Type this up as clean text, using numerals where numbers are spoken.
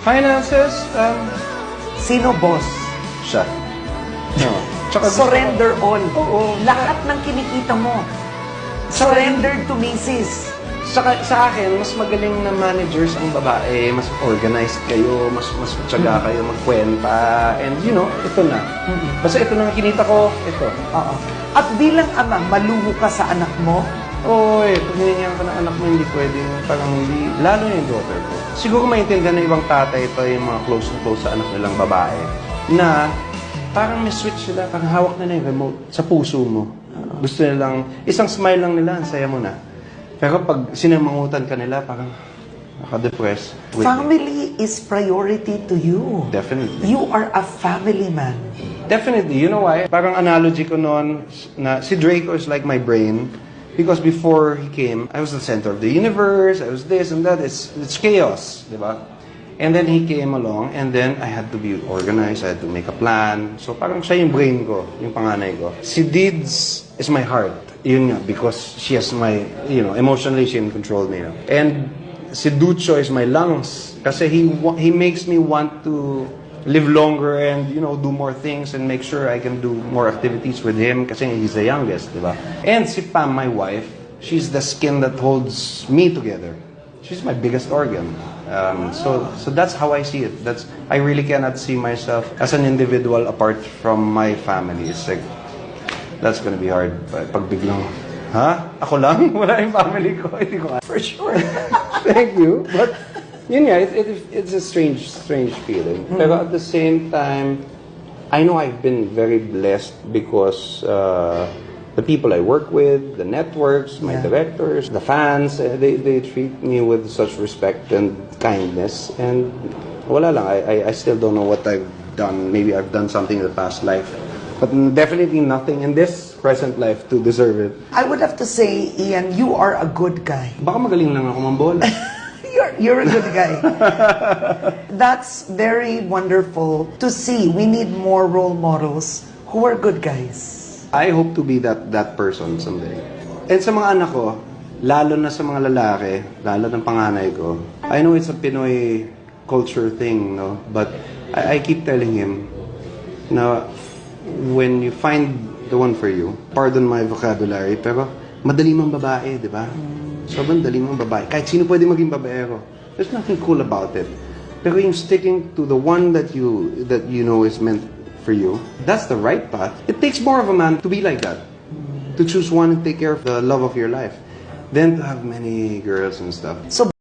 Finances, Sino boss? siya. No. Tsaka Surrender all. Oo. Lahat ng kinikita mo. Surrender to Mrs. Sa akin, mas magaling na managers ang babae, mas organized kayo, mas tiyaga kayo magkwenta, and you know, ito na. Basta ito na ang kinita ko, ito. Oo. At bilang ama, maluho ka sa anak mo? Oy, pag hiningihan ka ng anak mo, hindi pwedeng, parang hindi, lalo yung daughter ko. Siguro maintindihan ng ibang tatay ito, yung mga close na close sa anak nilang babae, na parang may switch sila, parang hawak na yung remote sa puso mo. Gusto nilang, isang smile lang nila, ang saya mo na. Pero pag sinamangutan ka nila, parang naka-depress. Family is priority to you. Definitely. You are a family man. Definitely. You know why? Parang analogy ko noon na si Draco is like my brain. Because before he came, I was the center of the universe, I was this and that. It's chaos, di ba? And then he came along, and then I had to be organized, I had to make a plan. So parang siya yung brain ko, yung panganay ko. Si Dids is my heart. Yun nga, because she has my, you know, emotionally she can control me. And si Ducho is my lungs. Kasi he makes me want to live longer and, you know, do more things and make sure I can do more activities with him kasi he's the youngest, di ba? And si Pam, my wife, she's the skin that holds me together. She's my biggest organ. So that's how I see it. I really cannot see myself as an individual apart from my family. It's like, that's gonna be hard. Pag biglang, ha? Ako lang? Wala yung family ko. Hindi ko For sure. Thank you. But, yun nga, it's a strange feeling. Pero at the same time, I know I've been very blessed because the people I work with, the networks, my directors, the fans, they treat me with such respect and kindness. And wala lang, I still don't know what I've done. Maybe I've done something in the past life. But definitely nothing in this present life to deserve it. I would have to say, Ian, you are a good guy. Baka magaling lang ako mambola. You're a good guy. That's very wonderful to see. We need more role models who are good guys. I hope to be that person someday. And sa mga anak ko, lalo na sa mga lalaki, lalo ng panganay ko, I know it's a Pinoy culture thing, no? But I keep telling him na when you find the one for you, pardon my vocabulary, pero madali mang babae, di ba? Sobrang dali mang babae. Kahit sino pwede maging babaero. There's nothing cool about it. Pero yung sticking to the one that you know is meant for you, that's the right path. It takes more of a man to be like that. To choose one and take care of the love of your life. Than to have many girls and stuff. So